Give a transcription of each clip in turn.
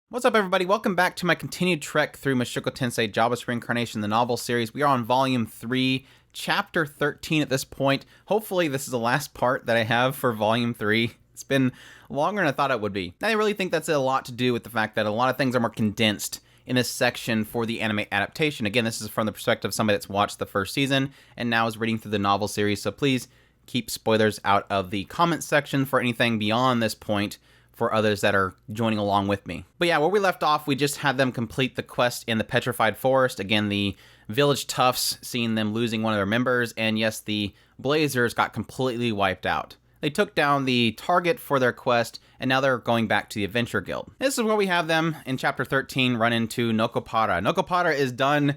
What's up, everybody? Welcome back to my continued trek through Mushoku Tensei Jobless Reincarnation, the novel series. We are on Volume 3, Chapter 13 at this point. Hopefully this is the last part that I have for Volume 3. It's been longer than I thought it would be. I really think that's a lot to do with the fact that a lot of things are more condensed in this section for the anime adaptation. Again, this is from the perspective of somebody that's watched the first season and now is reading through the novel series, so please keep spoilers out of the comment section for anything beyond this point, for others that are joining along with me. But yeah, where we left off, we just had them complete the quest in the Petrified Forest. Again, the village toughs, seeing them losing one of their members, and yes, the Blazers got completely wiped out. They took down the target for their quest, and now they're going back to the Adventure Guild. This is where we have them in Chapter 13 run into Nokopara. Nokopara is done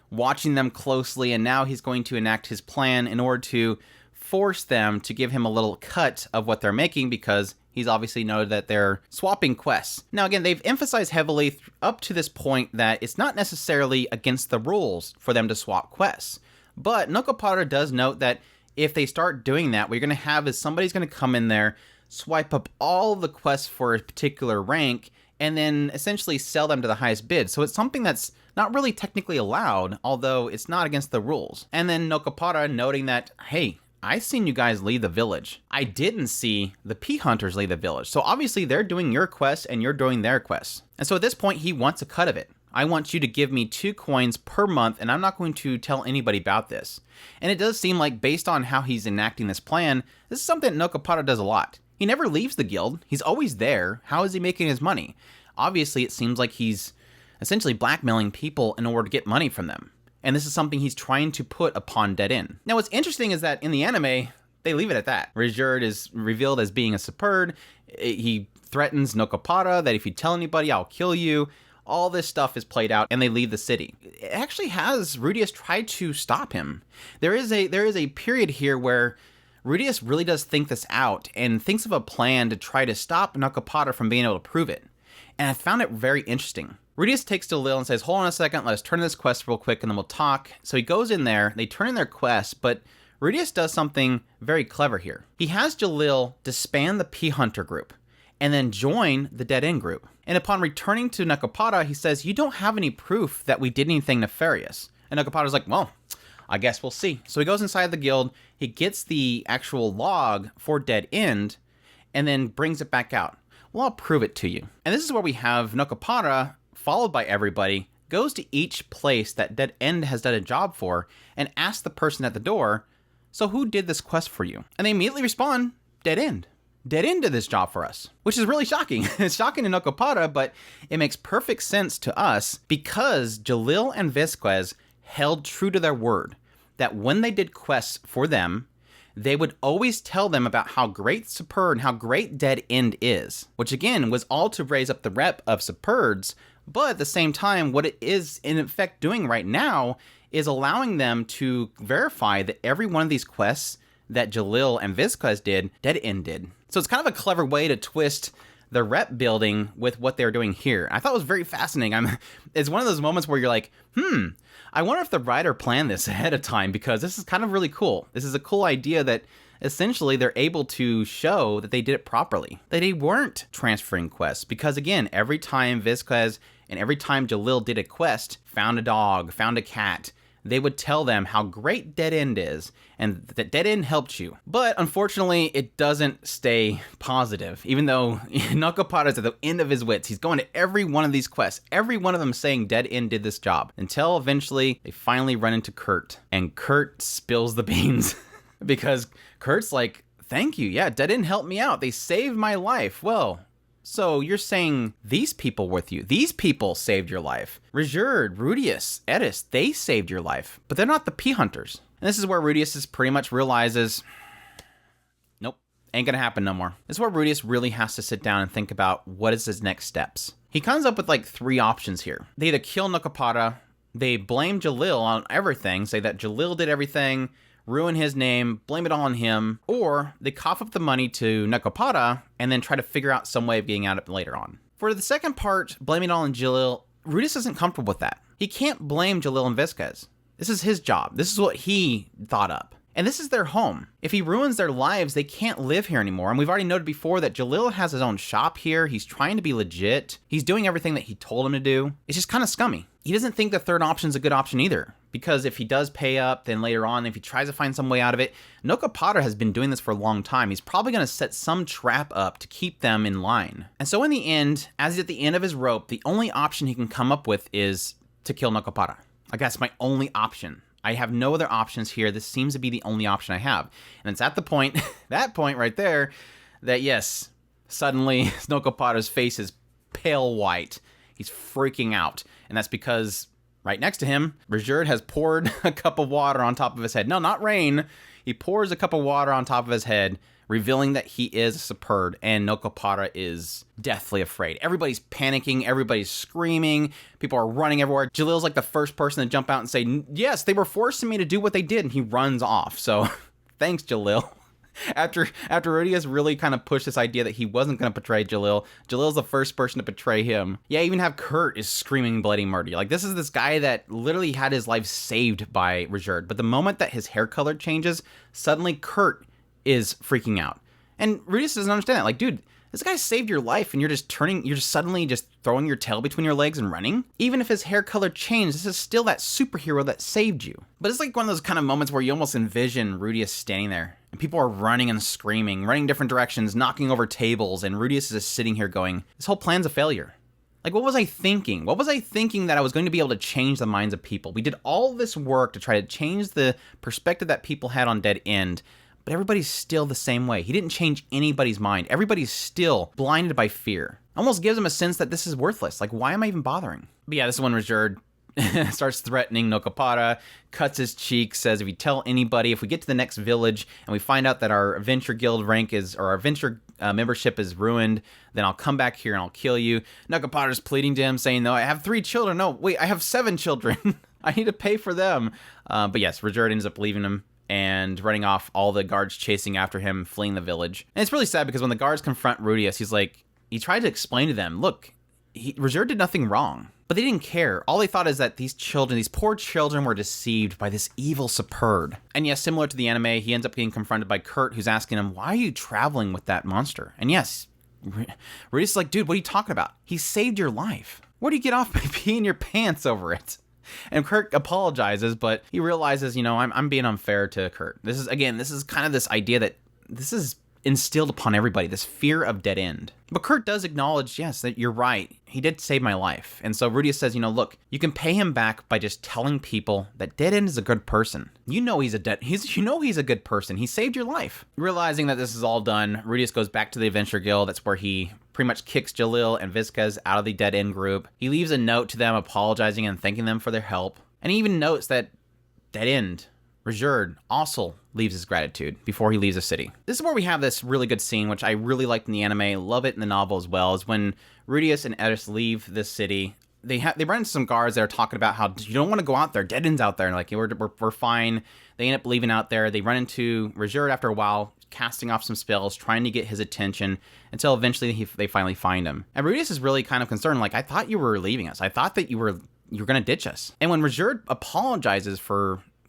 watching them closely, and now he's going to enact his plan in order to force them to give him a little cut of what they're making, because he's obviously noted that they're swapping quests. Now again, they've emphasized heavily up to this point that it's not necessarily against the rules for them to swap quests. But Nokopara does note that if they start doing that, what you're going to have is somebody's going to come in there, swipe up all the quests for a particular rank, and then essentially sell them to the highest bid. So it's something that's not really technically allowed, although it's not against the rules. And then Nokopara noting that, hey, I've seen you guys leave the village. I didn't see the P-Hunters leave the village. So obviously they're doing your quests and you're doing their quests. And so at this point, he wants a cut of it. I want you to give me 2 coins per month, and I'm not going to tell anybody about this. And it does seem like, based on how he's enacting this plan, this is something that Nokopara does a lot. He never leaves the guild. He's always there. How is he making his money? Obviously, it seems like he's essentially blackmailing people in order to get money from them. And this is something he's trying to put upon Dead End. Now, what's interesting is that in the anime, they leave it at that. Rijerd is revealed as being a Superb. He threatens Nokopara that if you tell anybody, I'll kill you. All this stuff is played out, and they leave the city. It actually has Rudius try to stop him. There is a period here where Rudius really does think this out and thinks of a plan to try to stop Nokopara from being able to prove it. And I found it very interesting. Rudius takes Jalil and says, hold on a second, let us turn this quest real quick and then we'll talk. So he goes in there, they turn in their quest, but Rudius does something very clever here. He has Jalil disband the P-Hunter group and then join the Dead End group. And upon returning to Nokopara, he says, you don't have any proof that we did anything nefarious. And Nokopara's like, well, I guess we'll see. So he goes inside the guild, he gets the actual log for Dead End, and then brings it back out. Well, I'll prove it to you. And this is where we have Nokopara, followed by everybody, goes to each place that Dead End has done a job for and asks the person at the door, so who did this quest for you? And they immediately respond, Dead End. Dead End did this job for us, which is really shocking. It's shocking to Nokopara, but it makes perfect sense to us because Jalil and Visquez held true to their word that when they did quests for them, they would always tell them about how great Superb and how great Dead End is, which again was all to raise up the rep of Superbs. But at the same time, what it is in effect doing right now is allowing them to verify that every one of these quests that Jalil and Visquez did, Dead End did. So it's kind of a clever way to twist the rep building with what they're doing here. I thought it was very fascinating. It's one of those moments where you're like, I wonder if the writer planned this ahead of time, because this is kind of really cool. This is a cool idea that essentially they're able to show that they did it properly. That they weren't transferring quests, because again, every time Visquez and every time Jalil did a quest, found a dog, found a cat, they would tell them how great Dead End is and that Dead End helped you. But unfortunately, it doesn't stay positive. Even though Nokopara's at the end of his wits, he's going to every one of these quests, every one of them saying Dead End did this job, until eventually they finally run into Kurt, and Kurt spills the beans because Kurt's like, thank you. Yeah, Dead End helped me out. They saved my life. Well, so you're saying these people with you, these people saved your life. Rijerd, Rudius, Edis, they saved your life, but they're not the P-Hunters. And this is where Rudius pretty much realizes, nope, ain't gonna happen no more. This is where Rudius really has to sit down and think about what is his next steps. He comes up with like 3 options here. They either kill Nokopara, they blame Jalil on everything, say that Jalil did everything, ruin his name, blame it all on him, or they cough up the money to Nokopara and then try to figure out some way of getting out of it later on. For the second part, blaming it all on Jalil, Rudius isn't comfortable with that. He can't blame Jalil and Visquez. This is his job. This is what he thought up. And this is their home. If he ruins their lives, they can't live here anymore. And we've already noted before that Jalil has his own shop here. He's trying to be legit. He's doing everything that he told him to do. It's just kind of scummy. He doesn't think the third option is a good option either. Because if he does pay up, then later on, if he tries to find some way out of it, Nokopara has been doing this for a long time. He's probably going to set some trap up to keep them in line. And so in the end, as he's at the end of his rope, the only option he can come up with is to kill Nokopara. Like, that's my only option. I have no other options here. This seems to be the only option I have. And it's at the point, that point right there, that yes, suddenly Nokopara's face is pale white. He's freaking out. And that's because right next to him, Rajerd has poured a cup of water on top of his head. No, not rain. He pours a cup of water on top of his head, revealing that he is a superb, and Nokopara is deathly afraid. Everybody's panicking, everybody's screaming, people are running everywhere. Jalil's like the first person to jump out and say, yes, they were forcing me to do what they did, and he runs off. So, thanks, Jalil. After Rudius really kind of pushed this idea that he wasn't going to betray Jalil, Jalil's the first person to betray him. Yeah, even have Kurt is screaming bloody murder. Like, this is this guy that literally had his life saved by Rajerd, but the moment that his hair color changes, suddenly Kurt is freaking out. And Rudius doesn't understand that. Like, dude, this guy saved your life and you're just suddenly just throwing your tail between your legs and running? Even if his hair color changed, this is still that superhero that saved you. But it's like one of those kind of moments where you almost envision Rudius standing there and people are running and screaming, running different directions, knocking over tables, and Rudius is just sitting here going, this whole plan's a failure. Like, what was I thinking? What was I thinking that I was going to be able to change the minds of people? We did all this work to try to change the perspective that people had on Dead End, but everybody's still the same way. He didn't change anybody's mind. Everybody's still blinded by fear. Almost gives him a sense that this is worthless. Like, why am I even bothering? But yeah, this is when Rajerd starts threatening Nokopara, cuts his cheek, says if you tell anybody, if we get to the next village and we find out that our adventure guild rank is, or our adventure membership is ruined, then I'll come back here and I'll kill you. Nokopara's pleading to him, saying, no, I have 3 children. No, wait, I have 7 children. I need to pay for them. But yes, Rajerd ends up leaving him and running off, all the guards chasing after him, fleeing the village. And it's really sad because when the guards confront Rudius, he's like, he tried to explain to them, look, Rajerd did nothing wrong. But they didn't care. All they thought is that these children, these poor children, were deceived by this evil superb. And yes, similar to the anime, he ends up getting confronted by Kurt, who's asking him, why are you traveling with that monster? And yes, Rudius is like, dude, what are you talking about? He saved your life. Where do you get off by peeing your pants over it? And Kurt apologizes, but he realizes, you know, I'm being unfair to Kurt. This is kind of this idea that this is instilled upon everybody, this fear of Dead End. But Kurt does acknowledge, yes, that you're right. He did save my life. And so Rudius says, you know, look, you can pay him back by just telling people that Dead End is a good person. You know he's a good person. He saved your life. Realizing that this is all done, Rudius goes back to the Adventure Guild. That's where he pretty much kicks Jalil and Vizcas out of the Dead End group. He leaves a note to them apologizing and thanking them for their help. And he even notes that Dead End, Rajerd, also leaves his gratitude before he leaves the city. This is where we have this really good scene, which I really liked in the anime, love it in the novel as well, is when Rudius and Eris leave this city. They run into some guards that are talking about how you don't want to go out there, Dead End's out there, and like, we're fine. They end up leaving out there. They run into Rajerd after a while, casting off some spells, trying to get his attention, until eventually they finally find him. And Rudius is really kind of concerned, like, I thought you were leaving us. I thought that you were going to ditch us. And when Rajerd apologizes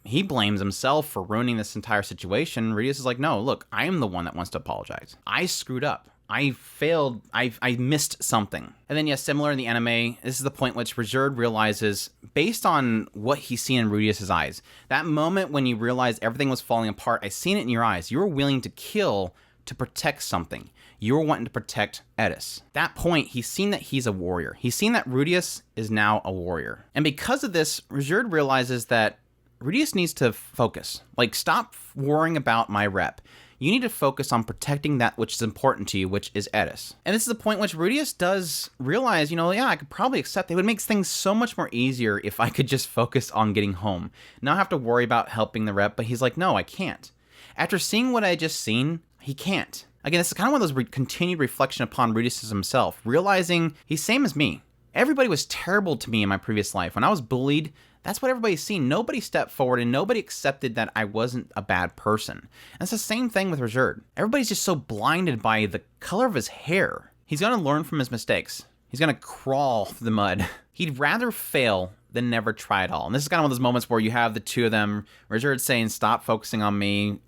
he blames himself for ruining this entire situation, Rudius is like, no, look, I am the one that wants to apologize. I screwed up. I failed. I missed something. And then, yes, similar in the anime, this is the point which Rajerd realizes, based on what he's seen in Rudius's eyes, that moment when you realize everything was falling apart, I seen it in your eyes. You were willing to kill to protect something. You were wanting to protect Eris. That point, he's seen that he's a warrior. He's seen that Rudius is now a warrior. And because of this, Rajerd realizes that Rudius needs to focus. Like, stop worrying about my rep. You need to focus on protecting that which is important to you, which is Eris. And this is the point which Rudius does realize, you know, yeah, I could probably accept it. It would make things so much more easier if I could just focus on getting home. Not have to worry about helping the rep, but he's like, no, I can't. After seeing what I just seen, he can't. Again, this is kind of one of those continued reflection upon Rudius himself, realizing he's same as me. Everybody was terrible to me in my previous life. When I was bullied, that's what everybody's seen. Nobody stepped forward and nobody accepted that I wasn't a bad person. And it's the same thing with Rajerd. Everybody's just so blinded by the color of his hair. He's going to learn from his mistakes. He's going to crawl through the mud. He'd rather fail then never try at all. And this is kind of one of those moments where you have the two of them, Rudyard's saying, stop focusing on me.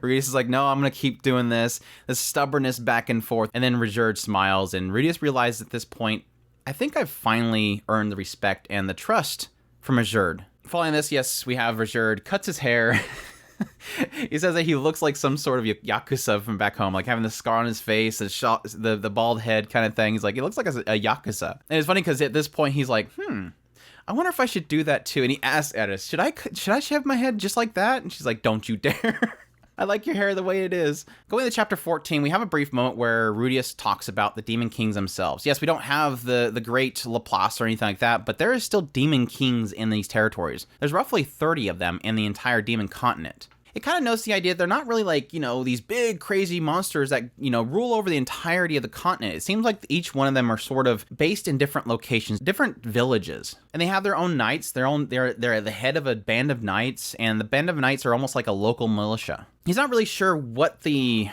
Rudius is like, no, I'm going to keep doing this stubbornness back and forth. And then Rudyard smiles, and Rudius realizes at this point, I think I've finally earned the respect and the trust from Rudyard. Following this, yes, we have Rudyard cuts his hair. He says that he looks like some sort of Yakuza from back home, like having the scar on his face, the bald head kind of thing. He's like, he looks like a Yakuza. And it's funny because at this point he's like, I wonder if I should do that too. And he asks Eris, should I shave my head just like that? And she's like, don't you dare. I like your hair the way it is. Going to chapter 14, we have a brief moment where Rudius talks about the Demon Kings themselves. Yes, we don't have the great Laplace or anything like that, but there is still Demon Kings in these territories. There's roughly 30 of them in the entire Demon Continent. It kind of notes the idea that they're not really like, these big crazy monsters that, rule over the entirety of the continent. It seems like each one of them are sort of based in different locations, different villages. And they have their own knights, they're the head of a band of knights, and the band of knights are almost like a local militia. He's not really sure what the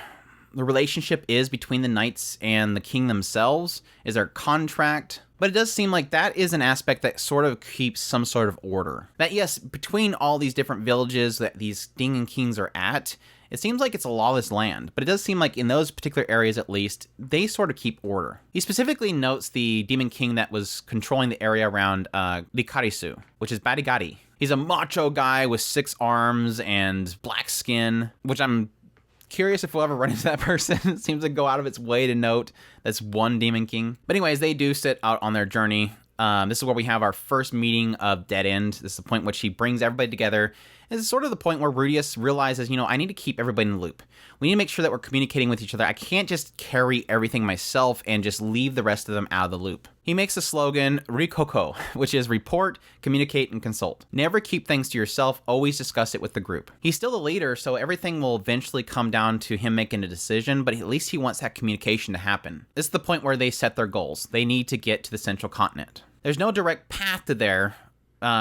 relationship is between the knights and the king themselves. Is there a contract? But it does seem like that is an aspect that sort of keeps some sort of order. That yes, between all these different villages that these Demon Kings are at, it seems like it's a lawless land. But it does seem like in those particular areas at least, they sort of keep order. He specifically notes the Demon King that was controlling the area around Likarisu, which is Badigari. He's a macho guy with 6 arms and black skin, which I'm curious if we'll ever run into that person. It seems to go out of its way to note that's one Demon King. But anyways, they do set out on their journey. This is where we have our first meeting of Dead End. This is the point in which he brings everybody together. This is sort of the point where Rudius realizes, I need to keep everybody in the loop. We need to make sure that we're communicating with each other. I can't just carry everything myself and just leave the rest of them out of the loop. He makes the slogan, Rikoko, which is report, communicate, and consult. Never keep things to yourself, always discuss it with the group. He's still the leader, so everything will eventually come down to him making a decision, but at least he wants that communication to happen. This is the point where they set their goals. They need to get to the central continent. There's no direct path to there,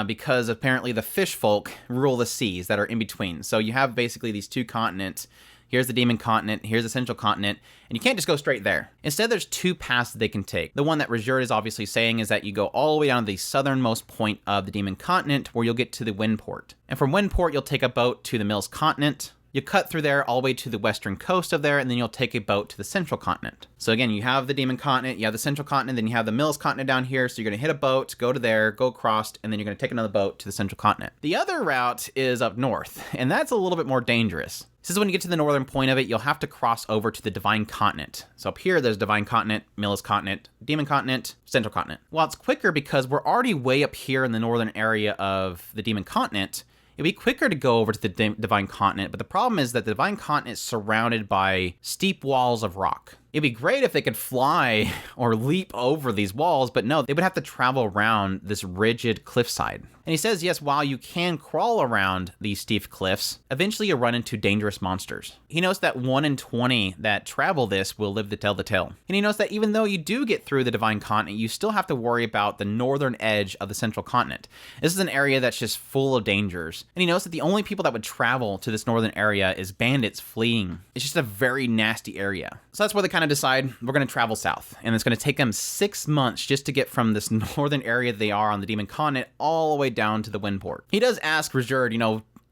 because apparently the fish folk rule the seas that are in between. So you have basically these two continents. Here's the Demon Continent, here's the Central Continent, and you can't just go straight there. Instead, there's 2 paths that they can take. The one that Rudyard is obviously saying is that you go all the way down to the southernmost point of the Demon Continent, where you'll get to the Windport. And from Windport, you'll take a boat to the Mills Continent. You cut through there all the way to the western coast of there, and then you'll take a boat to the Central Continent. So again, you have the Demon Continent, you have the Central Continent, then you have the Mills Continent down here, so you're going to hit a boat, go to there, go across, and then you're going to take another boat to the Central Continent. The other route is up north, and that's a little bit more dangerous. This is when you get to the northern point of it, you'll have to cross over to the Divine Continent. So up here, there's Divine Continent, Mills Continent, Demon Continent, Central Continent. Well, it's quicker because we're already way up here in the northern area of the Demon Continent. It'd be quicker to go over to the Divine Continent, but the problem is that the Divine Continent is surrounded by steep walls of rock. It'd be great if they could fly or leap over these walls, but no, they would have to travel around this rigid cliffside. And he says, yes, while you can crawl around these steep cliffs, eventually you'll run into dangerous monsters. He knows that 1 in 20 that travel this will live to tell the tale. And he knows that even though you do get through the Divine Continent, you still have to worry about the northern edge of the Central Continent. This is an area that's just full of dangers. And he knows that the only people that would travel to this northern area is bandits fleeing. It's just a very nasty area. So that's where they kind of decide we're going to travel south. And it's going to take them 6 months just to get from this northern area they are on the Demon Continent all the way down to the Windport. He does ask Rudyard,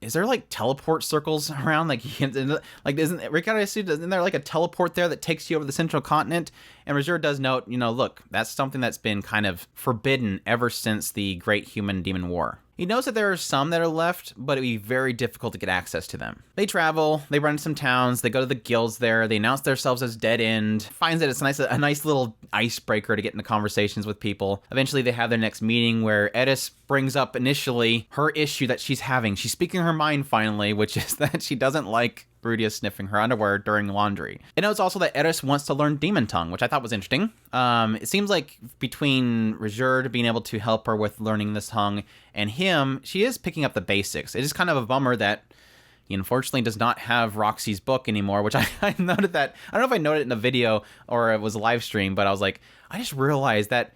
is there like teleport circles around? Like isn't there like a teleport there that takes you over the Central Continent? And Rudyard does note, look, that's something that's been kind of forbidden ever since the Great Human Demon War. He knows that there are some that are left, but it'd be very difficult to get access to them. They travel, they run to some towns, they go to the guilds there, they announce themselves as Dead End, finds that it's a nice little icebreaker to get into conversations with people. Eventually they have their next meeting where Eris brings up initially her issue that she's having. She's speaking her mind finally, which is that she doesn't like Rudius sniffing her underwear during laundry. It notes also that Eris wants to learn Demon Tongue, which I thought was interesting. It seems like between Rudyard being able to help her with learning this tongue and him, she is picking up the basics. It is kind of a bummer that he unfortunately does not have Roxy's book anymore, which I noted that. I don't know if I noted it in a video or it was a live stream, but I was like, I just realized that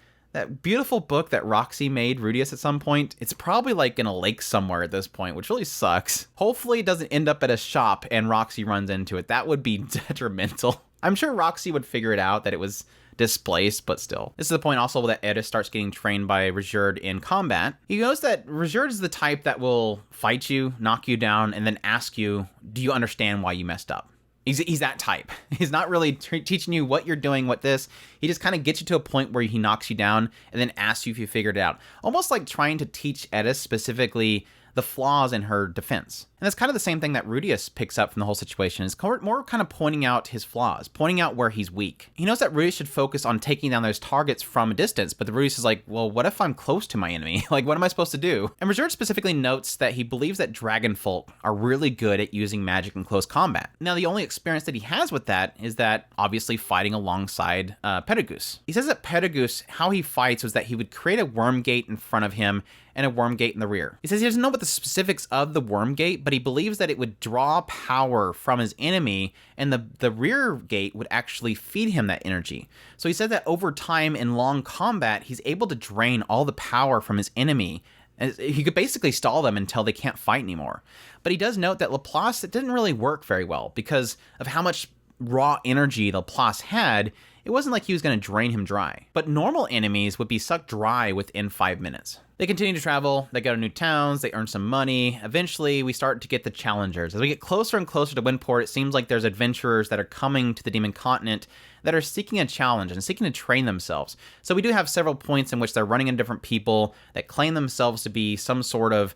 beautiful book that Roxy made Rudius at some point, it's probably like in a lake somewhere at this point, which really sucks. Hopefully it doesn't end up at a shop and Roxy runs into it. That would be detrimental. I'm sure Roxy would figure it out that it was displaced, but still. This is the point also that Eris starts getting trained by Rijerd in combat. He knows that Rijerd is the type that will fight you, knock you down, and then ask you, do you understand why you messed up? He's that type. He's not really teaching you what you're doing, what this. He just kind of gets you to a point where he knocks you down and then asks you if you figured it out. Almost like trying to teach Eris specifically the flaws in her defense. And that's kind of the same thing that Rudius picks up from the whole situation, is more kind of pointing out his flaws, pointing out where he's weak. He knows that Rudius should focus on taking down those targets from a distance, but the Rudius is like, well, what if I'm close to my enemy? Like, what am I supposed to do? And Rijerd specifically notes that he believes that dragon folk are really good at using magic in close combat. Now, the only experience that he has with that is that obviously fighting alongside Pedagoose. He says that Pedagoose, how he fights was that he would create a worm gate in front of him and a worm gate in the rear. He says he doesn't know about the specifics of the worm gate, but he believes that it would draw power from his enemy, and the rear gate would actually feed him that energy. So he said that over time in long combat, he's able to drain all the power from his enemy. And he could basically stall them until they can't fight anymore. But he does note that Laplace, it didn't really work very well because of how much raw energy Laplace had. It wasn't like he was going to drain him dry. But normal enemies would be sucked dry within 5 minutes. They continue to travel, they go to new towns, they earn some money. Eventually, we start to get the challengers. As we get closer and closer to Windport, it seems like there's adventurers that are coming to the Demon Continent that are seeking a challenge and seeking to train themselves. So we do have several points in which they're running into different people that claim themselves to be some sort of,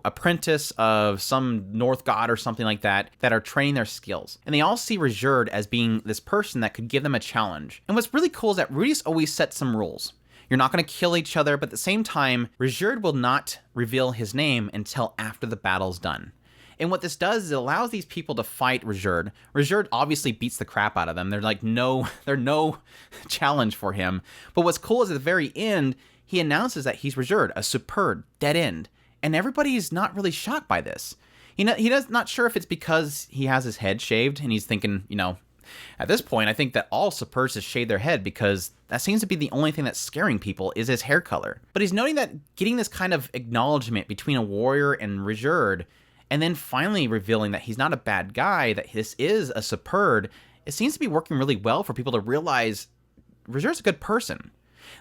apprentice of some North god or something like that are training their skills. And they all see Rijerd as being this person that could give them a challenge. And what's really cool is that Rudius always sets some rules. You're not going to kill each other, but at the same time, Rijerd will not reveal his name until after the battle's done. And what this does is it allows these people to fight Rijerd. Rijerd obviously beats the crap out of them. They're no challenge for him. But what's cool is at the very end, he announces that he's Rijerd, a superb, dead end. And everybody's not really shocked by this. Not sure if it's because he has his head shaved and he's thinking, at this point, I think that all Superbs just shave their head because that seems to be the only thing that's scaring people is his hair color. But he's noting that getting this kind of acknowledgement between a warrior and Rijerd, and then finally revealing that he's not a bad guy, that this is a Superb, it seems to be working really well for people to realize Rijerd's a good person.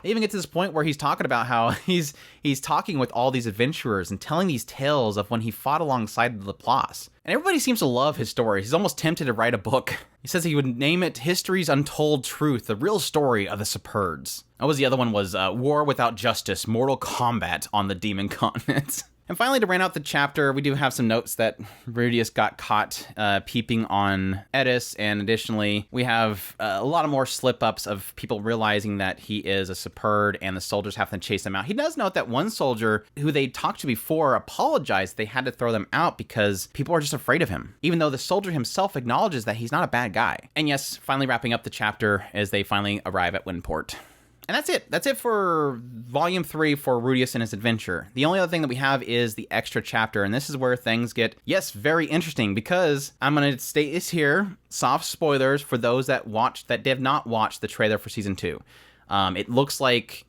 They even get to this point where he's talking about how he's talking with all these adventurers and telling these tales of when he fought alongside Laplace. And everybody seems to love his story. He's almost tempted to write a book. He says he would name it History's Untold Truth, the real story of the Superbs. The other one was War Without Justice, Mortal Kombat on the Demon Continent. And finally, to round out the chapter, we do have some notes that Rudius got caught peeping on Eris, and additionally, we have a lot of more slip-ups of people realizing that he is a Superb and the soldiers have to chase him out. He does note that one soldier who they talked to before apologized they had to throw them out because people are just afraid of him, even though the soldier himself acknowledges that he's not a bad guy. And yes, finally wrapping up the chapter as they finally arrive at Windport. And that's it. That's it for Volume 3 for Rudius and his adventure. The only other thing that we have is the extra chapter, and this is where things get, very interesting, because I'm going to state this here, soft spoilers for those that have not watched the trailer for Season 2. It looks like,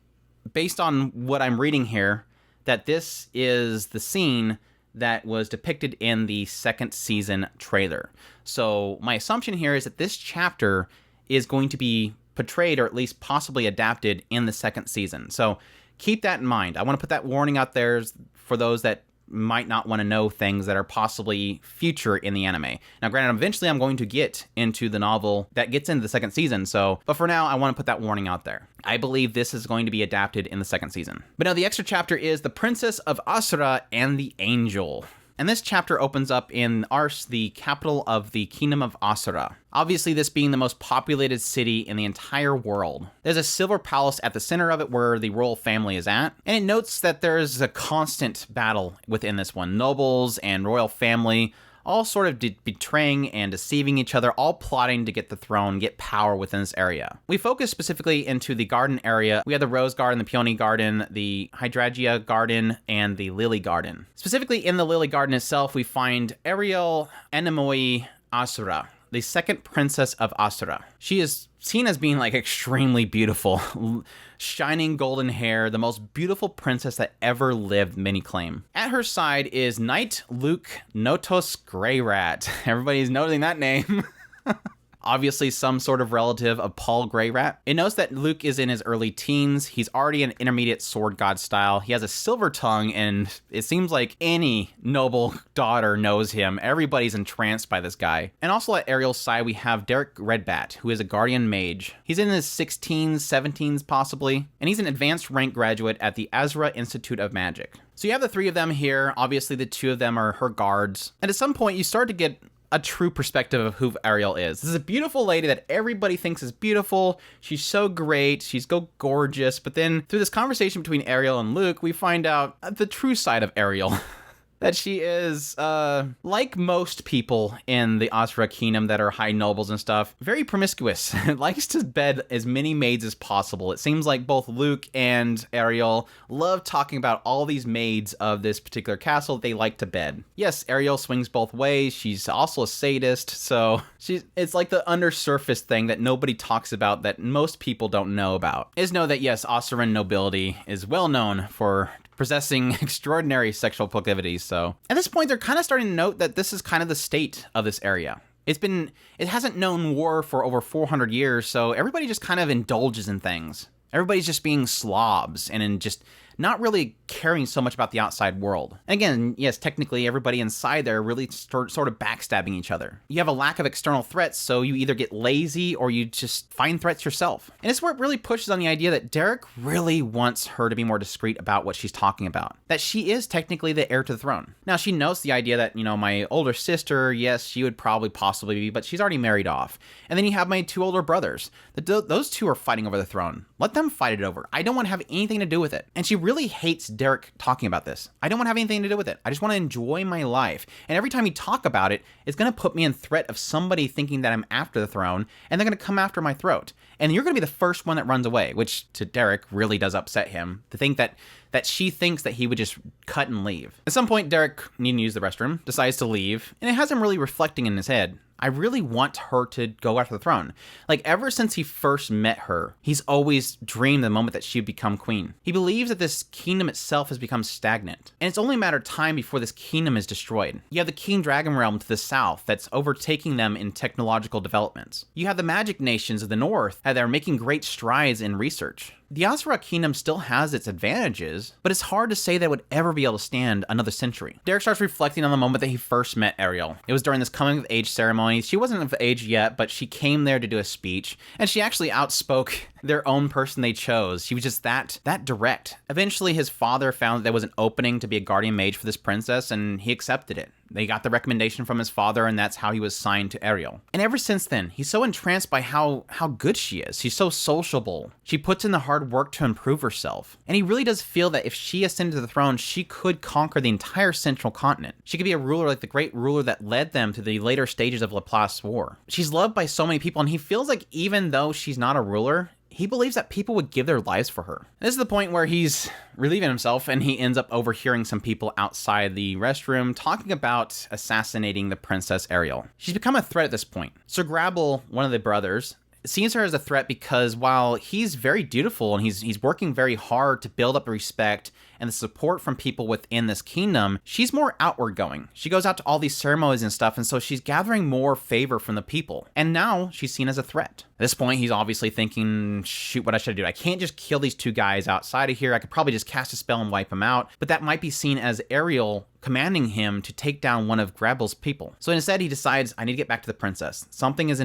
based on what I'm reading here, that this is the scene that was depicted in the second season trailer. So my assumption here is that this chapter is going to be portrayed or at least possibly adapted in the second season. So keep that in mind. I want to put that warning out there for those that might not want to know things that are possibly future in the anime. Now, granted, eventually I'm going to get into the novel that gets into the second season, but for now, I want to put that warning out there. I believe this is going to be adapted in the second season. But now the extra chapter is The Princess of Asura and the Angel. And this chapter opens up in Ars, the capital of the Kingdom of Asura. Obviously, this being the most populated city in the entire world. There's a silver palace at the center of it where the royal family is at. And it notes that there is a constant battle within this one. Nobles and royal family all sort of betraying and deceiving each other, all plotting to get the throne, get power within this area. We focus specifically into the garden area. We have the Rose Garden, the Peony Garden, the Hydrangea Garden, and the Lily Garden. Specifically in the Lily Garden itself, we find Ariel Anemoi Asura, the second princess of Asura. She is seen as being extremely beautiful, shining golden hair, the most beautiful princess that ever lived, many claim. At her side is Knight Luke Notos Greyrat. Everybody's noting that name. obviously some sort of relative of Paul Greyrat. It knows that Luke is in his early teens. He's already an intermediate sword god style. He has a silver tongue, and it seems like any noble daughter knows him. Everybody's entranced by this guy. And also at Ariel's side, we have Derek Redbat, who is a guardian mage. He's in his 16s, 17s possibly, and he's an advanced rank graduate at the Asura Institute of Magic. So you have the three of them here. Obviously, the two of them are her guards. And at some point, you start to get a true perspective of who Ariel is. This is a beautiful lady that everybody thinks is beautiful. She's so great. She's so gorgeous. But then through this conversation between Ariel and Luke, we find out the true side of Ariel. That she is, like most people in the Asura Kingdom that are high nobles and stuff, very promiscuous. Likes to bed as many maids as possible. It seems like both Luke and Ariel love talking about all these maids of this particular castle they like to bed. Yes, Ariel swings both ways. She's also a sadist, so it's like the undersurface thing that nobody talks about that most people don't know about. Is know that, yes, Asuran nobility is well known for possessing extraordinary sexual proclivities. So at this point, they're kind of starting to note that this is kind of the state of this area. It hasn't known war for over 400 years, so everybody just kind of indulges in things. Everybody's just being slobs and just not really caring so much about the outside world. And again, yes, technically everybody inside there really sort of backstabbing each other. You have a lack of external threats, so you either get lazy or you just find threats yourself. And it's where it really pushes on the idea that Derek really wants her to be more discreet about what she's talking about. That she is technically the heir to the throne. Now, she knows the idea that, my older sister, yes, she would probably possibly be, but she's already married off. And then you have my two older brothers. Those two are fighting over the throne. Let them fight it over. I don't want to have anything to do with it. And she really hates Derek talking about this. I don't want to have anything to do with it. I just want to enjoy my life. And every time you talk about it, it's going to put me in threat of somebody thinking that I'm after the throne, and they're going to come after my throat. And you're going to be the first one that runs away, which to Derek really does upset him. To think that she thinks that he would just cut and leave. At some point, Derek, needing to use the restroom, decides to leave, and it has him really reflecting in his head. I really want her to go after the throne. Like, ever since he first met her, he's always dreamed the moment that she'd become queen. He believes that this kingdom itself has become stagnant, and it's only a matter of time before this kingdom is destroyed. You have the King Dragon Realm to the south that's overtaking them in technological developments. You have the magic nations of the north that are making great strides in research. The Asura Kingdom still has its advantages, but it's hard to say that it would ever be able to stand another century. Derek starts reflecting on the moment that he first met Ariel. It was during this coming of age ceremony. She wasn't of age yet, but she came there to do a speech, and she actually outspoke their own person they chose. She was just that direct. Eventually, his father found that there was an opening to be a guardian mage for this princess, and he accepted it. They got the recommendation from his father, and that's how he was signed to Ariel. And ever since then, he's so entranced by how good she is. She's so sociable. She puts in the hard work to improve herself. And he really does feel that if she ascended to the throne, she could conquer the entire central continent. She could be a ruler like the great ruler that led them to the later stages of Laplace War. She's loved by so many people, and he feels like even though she's not a ruler, he believes that people would give their lives for her. This is the point where he's relieving himself, and he ends up overhearing some people outside the restroom talking about assassinating the Princess Ariel. She's become a threat at this point. Sir Grabble, one of the brothers, sees her as a threat because while he's very dutiful and he's working very hard to build up the respect and the support from people within this kingdom, she's more outward going. She goes out to all these ceremonies and stuff, and so she's gathering more favor from the people. And now she's seen as a threat. At this point, he's obviously thinking, shoot, what I should do. I can't just kill these two guys outside of here. I could probably just cast a spell and wipe them out. But that might be seen as Ariel commanding him to take down one of Grabble's people. So instead, he decides, I need to get back to the princess. Something's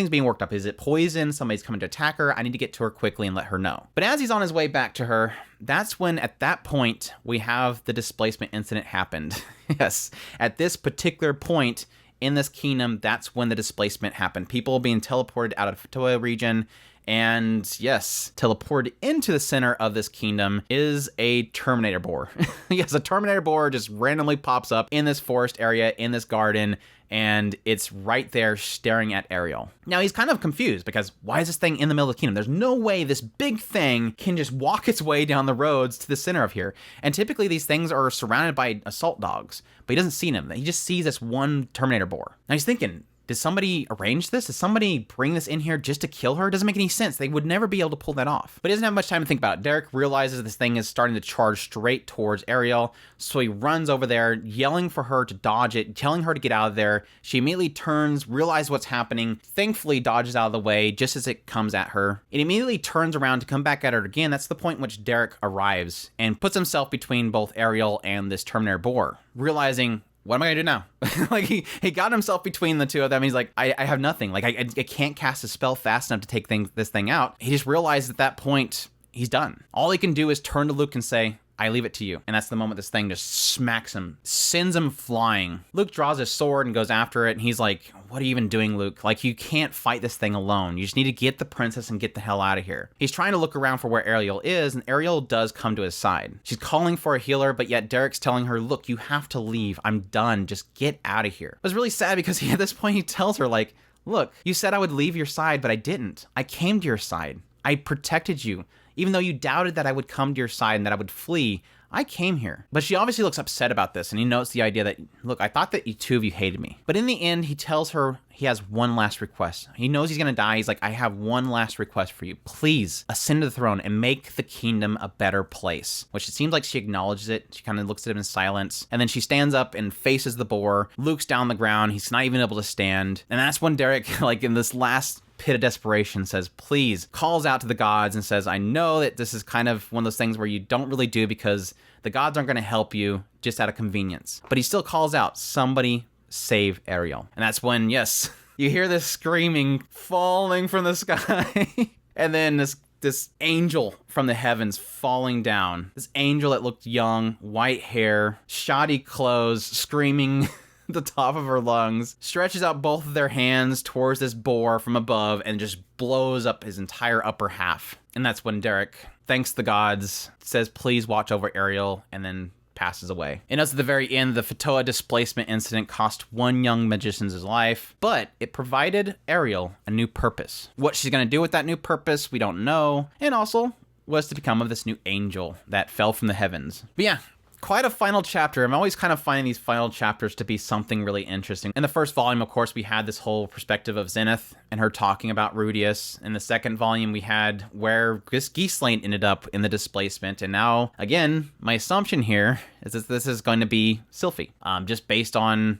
being worked up. Is it poison? Somebody's coming to attack her. I need to get to her quickly and let her know. But as he's on his way back to her, that's when, at that point, we have the displacement incident happened. Yes, at this particular point in this kingdom, that's when the displacement happened. People being teleported out of Toa region, and yes, teleported into the center of this kingdom is a Terminator boar. Yes, a Terminator boar just randomly pops up in this forest area, in this garden, and it's right there staring at Ariel. Now, he's kind of confused because why is this thing in the middle of the kingdom? There's no way this big thing can just walk its way down the roads to the center of here. And typically these things are surrounded by assault dogs, but he doesn't see them. He just sees this one Terminator boar. Now he's thinking, did somebody arrange this? Did somebody bring this in here just to kill her? It doesn't make any sense. They would never be able to pull that off. But he doesn't have much time to think about it. Derek realizes this thing is starting to charge straight towards Ariel, so he runs over there, yelling for her to dodge it, telling her to get out of there. She immediately turns, realizes what's happening, thankfully dodges out of the way just as it comes at her. It immediately turns around to come back at her again. That's the point in which Derek arrives and puts himself between both Ariel and this Terminator boar, realizing, what am I gonna do now? Like, he got himself between the two of them. He's like, I have nothing. Like, I can't cast a spell fast enough to take this thing out. He just realized at that point, he's done. All he can do is turn to Luke and say, I leave it to you. And that's the moment this thing just smacks him, sends him flying. Luke draws his sword and goes after it, and he's like, what are you even doing, Luke? Like, you can't fight this thing alone. You just need to get the princess and get the hell out of here. He's trying to look around for where Ariel is, and Ariel does come to his side. She's calling for a healer, but yet Derek's telling her, look, you have to leave. I'm done. Just get out of here. It was really sad because at this point he tells her, like, look, you said I would leave your side, but I didn't. I came to your side. I protected you. Even though you doubted that I would come to your side and that I would flee, I came here. But she obviously looks upset about this, and he notes the idea that, look, I thought that you two of you hated me. But in the end, he tells her he has one last request. He knows he's gonna die. He's like, I have one last request for you. Please ascend to the throne and make the kingdom a better place. Which it seems like she acknowledges it. She kind of looks at him in silence. And then she stands up and faces the boar. Luke's down on the ground. He's not even able to stand. And that's when Derek, like in this last pit of desperation, says, please, calls out to the gods and says, I know that this is kind of one of those things where you don't really do because the gods aren't going to help you just out of convenience. But he still calls out, somebody save Ariel. And that's when, yes, you hear this screaming falling from the sky. And then this angel from the heavens falling down. This angel that looked young, white hair, shoddy clothes, screaming the top of her lungs, stretches out both of their hands towards this boar from above and just blows up his entire upper half. And that's when Derek thanks the gods, says, please watch over Ariel, and then passes away. And as at the very end, the Fatoa displacement incident cost one young magician's life, but it provided Ariel a new purpose. What she's going to do with that new purpose, we don't know. And also, was to become of this new angel that fell from the heavens. But yeah, quite a final chapter. I'm always kind of finding these final chapters to be something really interesting. In the first volume, of course, we had this whole perspective of Zenith and her talking about Rudius. In the second volume, we had where Ghislaine ended up in the displacement. And now, again, my assumption here is that this is going to be Sylphie. Just based on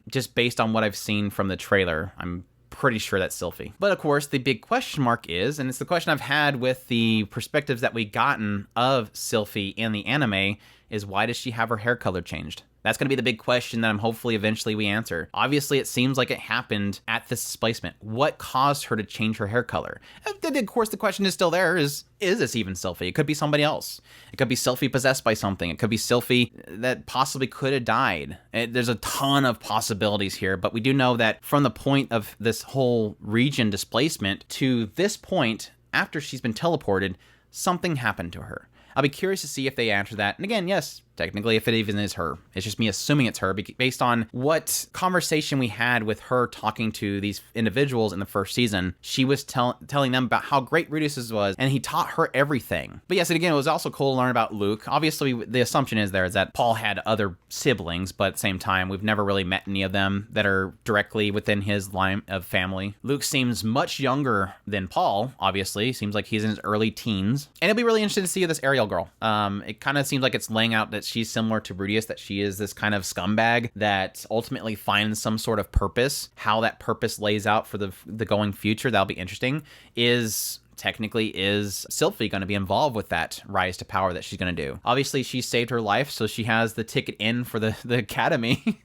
what I've seen from the trailer, I'm pretty sure that's Sylphie. But of course, the big question mark is, and it's the question I've had with the perspectives that we've gotten of Sylphie in the anime, is why does she have her hair color changed? That's going to be the big question that I'm hopefully eventually we answer. Obviously, it seems like it happened at this displacement. What caused her to change her hair color? And of course, the question is still there, is this even Sylphie? It could be somebody else. It could be Sylphie possessed by something. It could be Sylphie that possibly could have died. There's a ton of possibilities here, but we do know that from the point of this whole region displacement to this point, after she's been teleported, something happened to her. I'll be curious to see if they answer that. And again, yes, technically, if it even is her. It's just me assuming it's her based on what conversation we had with her talking to these individuals in the first season. She was telling them about how great Rudius was, and he taught her everything. But yes, and again, it was also cool to learn about Luke. Obviously, the assumption is that Paul had other siblings, but at the same time, we've never really met any of them that are directly within his line of family. Luke seems much younger than Paul, obviously. Seems like he's in his early teens. And it'll be really interesting to see this Ariel girl. It kind of seems like it's laying out that she's similar to Rudius, that she is this kind of scumbag that ultimately finds some sort of purpose. How that purpose lays out for the going future, that'll be interesting. Is Sylphie going to be involved with that rise to power that she's going to do? Obviously, she saved her life, so she has the ticket in for the academy.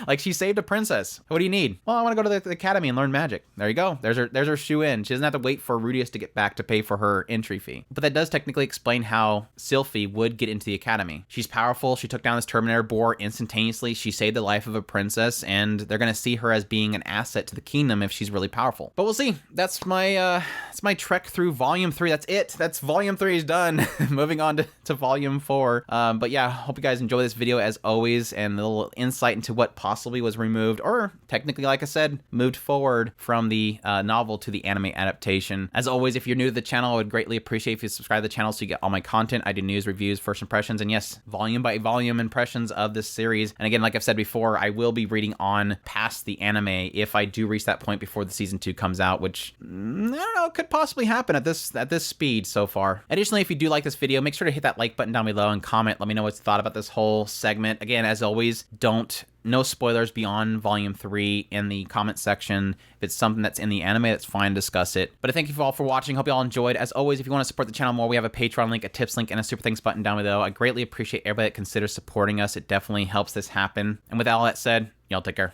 Like, she saved a princess. What do you need? Well, I want to go to the academy and learn magic. There you go. There's her shoe in. She doesn't have to wait for Rudius to get back to pay for her entry fee. But that does technically explain how Sylphie would get into the academy. She's powerful. She took down this Terminator boar instantaneously. She saved the life of a princess, and they're going to see her as being an asset to the kingdom if she's really powerful. But we'll see. That's my trek through Volume 3. That's it. That's Volume 3 is done. Moving on to Volume 4. But yeah, hope you guys enjoy this video as always, and a little insight into what what possibly was removed, or technically, like I said, moved forward from the novel to the anime adaptation. As always, if you're new to the channel, I would greatly appreciate if you subscribe to the channel so you get all my content. I do news, reviews, first impressions, and yes, volume by volume impressions of this series. And again, like I've said before, I will be reading on past the anime if I do reach that point before the season 2 comes out, which I don't know, could possibly happen at this speed so far. Additionally, if you do like this video, make sure to hit that like button down below and comment. Let me know what you thought about this whole segment. Again, as always, no spoilers beyond volume 3 in the comment section. If it's something that's in the anime, that's fine, discuss it. But I thank you all for watching. Hope you all enjoyed. As always, if you want to support the channel more, we have a Patreon link, a tips link, and a super thanks button down below. I greatly appreciate everybody that considers supporting us. It definitely helps this happen. And with all that said, y'all take care.